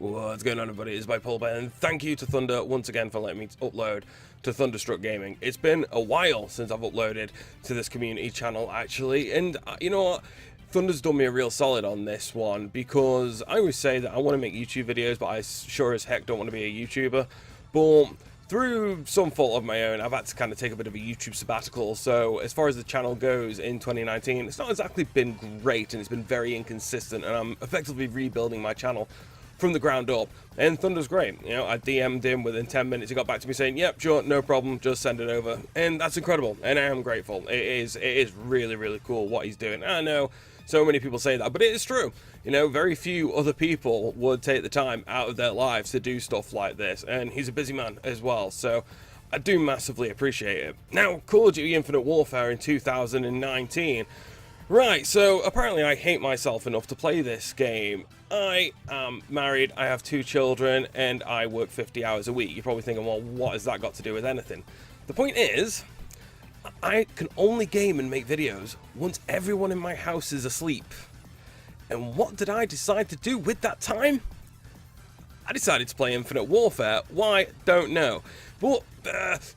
What's going on, everybody? It's Bipolar, and thank you to Thunder once again for letting me upload to Thunderstruck Gaming. It's been a while since I've uploaded to this community channel, actually, and you know what? Thunder's done me a real solid on this one, because I always say that I want to make YouTube videos, but I sure as heck don't want to be a YouTuber. But through some fault of my own, I've had to kind of take a bit of a YouTube sabbatical. So as far as the channel goes in 2019, it's not exactly been great, and it's been very inconsistent, and I'm effectively rebuilding my channel from the ground up. And Thunder's great. You know, I DM'd him within 10 minutes. He got back to me saying, yep, sure, no problem, just send it over. And that's incredible, and I am grateful. It is really, really cool what he's doing. I know so many people say that, but it is true. You know, very few other people would take the time out of their lives to do stuff like this, and he's a busy man as well, so I do massively appreciate it. Now, Call of Duty Infinite Warfare in 2019. Right, so apparently I hate myself enough to play this game. I am married, I have 2 children, and I work 50 hours a week. You're probably thinking, well, what has that got to do with anything? The point is, I can only game and make videos once everyone in my house is asleep. And what did I decide to do with that time? I decided to play Infinite Warfare. Why? Don't know. But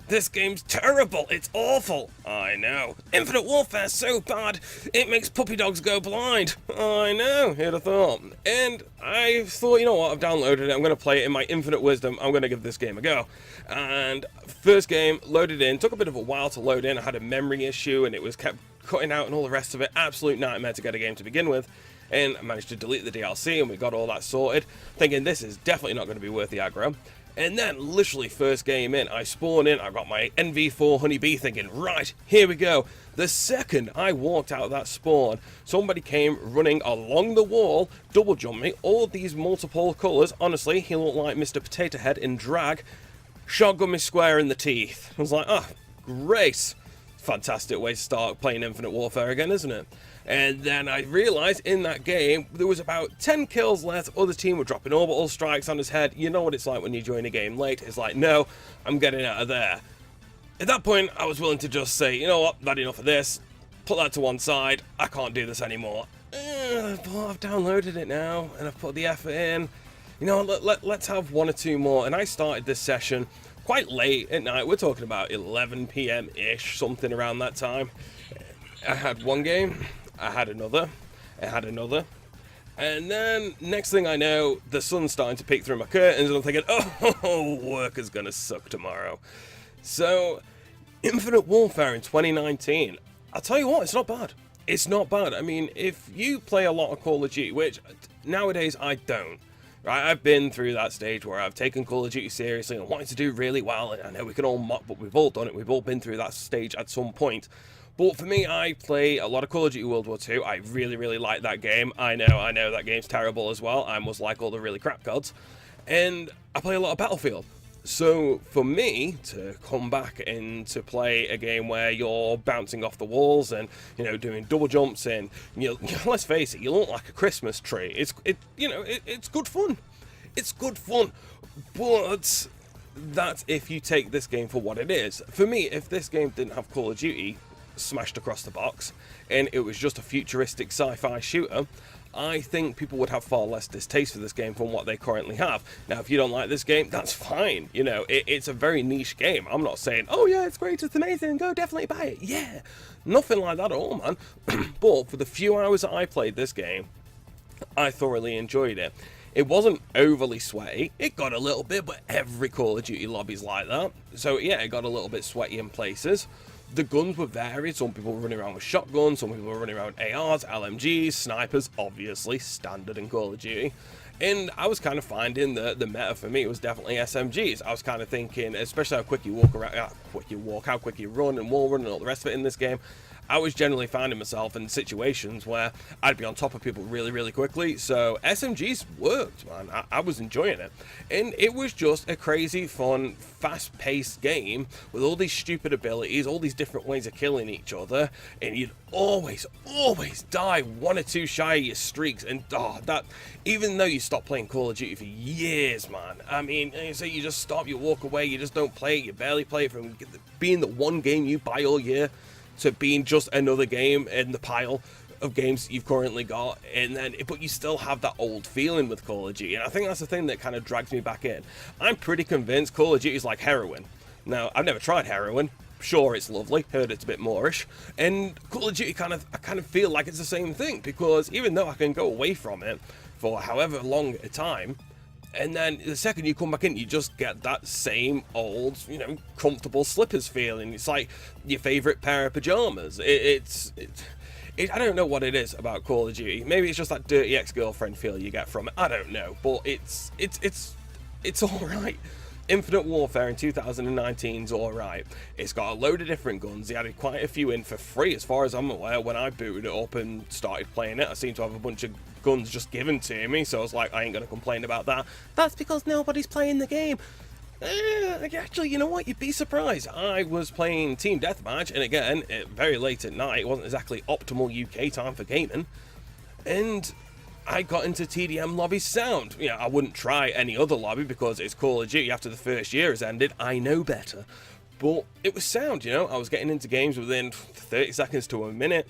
this game's terrible. It's awful. I know. Infinite Warfare's so bad, it makes puppy dogs go blind. I know. Who'd have thought? And I thought, you know what? I've downloaded it. I'm going to play it in my infinite wisdom. I'm going to give this game a go. And first game, loaded in. Took a bit of a while to load in. I had a memory issue, and it was kept cutting out and all the rest of it. Absolute nightmare to get a game to begin with. And I managed to delete the DLC, and we got all that sorted, thinking this is definitely not going to be worth the aggro. And then, literally first game in, I spawn in, I got my NV4 Honeybee thinking, right, here we go. The second I walked out of that spawn, somebody came running along the wall, double jumped me, all these multiple colours. Honestly, he looked like Mr. Potato Head in drag. Shotgun me square in the teeth. I was like, ah, great. Fantastic way to start playing Infinite Warfare again, isn't it? And then I realised in that game there was about 10 kills left. Other team were dropping orbital strikes on his head. You know what it's like when you join a game late. It's like, no, I'm getting out of there. At that point, I was willing to just say, you know what, I've had enough of this. Put that to one side. I can't do this anymore. But I've downloaded it now, and I've put the effort in. You know, let's have 1 or 2 more. And I started this session quite late at night. We're talking about 11 PM-ish, something around that time. I had one game. I had another, and then next thing I know, the sun's starting to peek through my curtains, and I'm thinking, oh, work is gonna suck tomorrow. So, Infinite Warfare in 2019, I'll tell you what, it's not bad. It's not bad. I mean, if you play a lot of Call of Duty, which nowadays I don't, right? I've been through that stage where I've taken Call of Duty seriously and wanted to do really well, and I know we can all mock, but we've all done it. We've all been through that stage at some point. But for me, I play a lot of Call of Duty World War II. I really, really like that game. I know that game's terrible as well. I must like all the really crap gods. And I play a lot of Battlefield. So for me to come back and to play a game where you're bouncing off the walls and, you know, doing double jumps and, you know, let's face it, you look like a Christmas tree. It's good fun. It's good fun. But that's if you take this game for what it is. For me, if this game didn't have Call of Duty smashed across the box and it was just a futuristic sci-fi shooter, I think people would have far less distaste for this game from what they currently have. Now, if you don't like this game, that's fine. You know, it's a very niche game. I'm not saying, oh yeah, it's great, it's amazing, go definitely buy it. Yeah, nothing like that at all, man. But for the few hours that I played this game, I thoroughly enjoyed it. It wasn't overly sweaty. It got a little bit, but every Call of Duty lobby's like that. So yeah, it got a little bit sweaty in places. The guns were varied. Some people were running around with shotguns, some people were running around ARs, LMGs, snipers, obviously, standard in Call of Duty. And I was kind of finding the meta for me was definitely SMGs. I was kind of thinking, especially how quick you walk around, how quick you run and wall run and all the rest of it in this game. I was generally finding myself in situations where I'd be on top of people really, really quickly. So SMGs worked, man. I was enjoying it. And it was just a crazy, fun, fast-paced game with all these stupid abilities, all these different ways of killing each other. And you'd always die 1 or 2 shy of your streaks. And that, even though you stop playing Call of Duty for years, man. I mean, so you just stop, you walk away, you just don't play it, you barely play it, from being the one game you buy all year to being just another game in the pile. of games you've currently got, and then but you still have that old feeling with Call of Duty, and I think that's the thing that kind of drags me back in. I'm pretty convinced Call of Duty is like heroin. Now, I've never tried heroin. Sure, it's lovely. Heard it's a bit Moorish, and Call of Duty I kind of feel like it's the same thing, because even though I can go away from it for however long a time, and then the second you come back in, you just get that same old, you know, comfortable slippers feeling. It's like your favorite pair of pajamas. I don't know what it is about Call of Duty. Maybe it's just that dirty ex-girlfriend feel you get from it. I don't know, but it's all right. Infinite Warfare in 2019 is alright. It's got a load of different guns. They added quite a few in for free, as far as I'm aware. When I booted it up and started playing it, I seem to have a bunch of guns just given to me, so I was like, I ain't going to complain about that. That's because nobody's playing the game. Actually, you know what? You'd be surprised. I was playing Team Deathmatch, and again, very late at night. It wasn't exactly optimal UK time for gaming. And I got into TDM lobby sound. Yeah, I wouldn't try any other lobby because it's Call of Duty after the first year has ended. I know better. But it was sound, you know. I was getting into games within 30 seconds to a minute.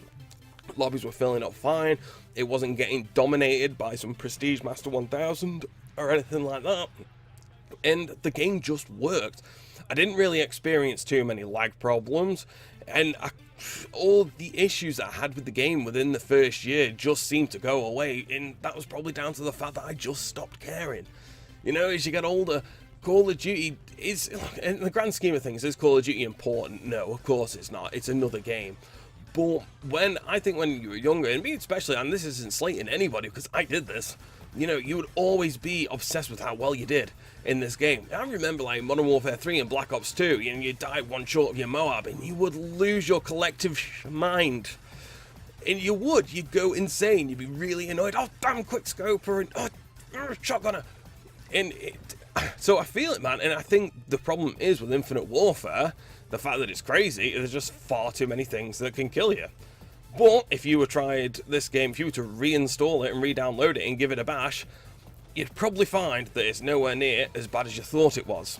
Lobbies were filling up fine. It wasn't getting dominated by some Prestige Master 1000 or anything like that. And the game just worked. I didn't really experience too many lag problems. And all the issues that I had with the game within the first year just seemed to go away, and that was probably down to the fact that I just stopped caring. You know, as you get older, Call of Duty is, in the grand scheme of things, is Call of Duty important? No, of course it's not. It's another game. But when you were younger, and me especially, and this isn't slating anybody because I did this, you know, you would always be obsessed with how well you did in this game. I remember like Modern Warfare 3 and Black Ops 2, and you die one short of your Moab, and you would lose your collective mind. And you'd go insane, you'd be really annoyed. Oh, damn, quick scoper, and shotgunner. And so I feel it, man, and I think the problem is with Infinite Warfare, the fact that it's crazy, there's just far too many things that can kill you. But if you were tried this game, if you were to reinstall it and re-download it and give it a bash, you'd probably find that it's nowhere near as bad as you thought it was.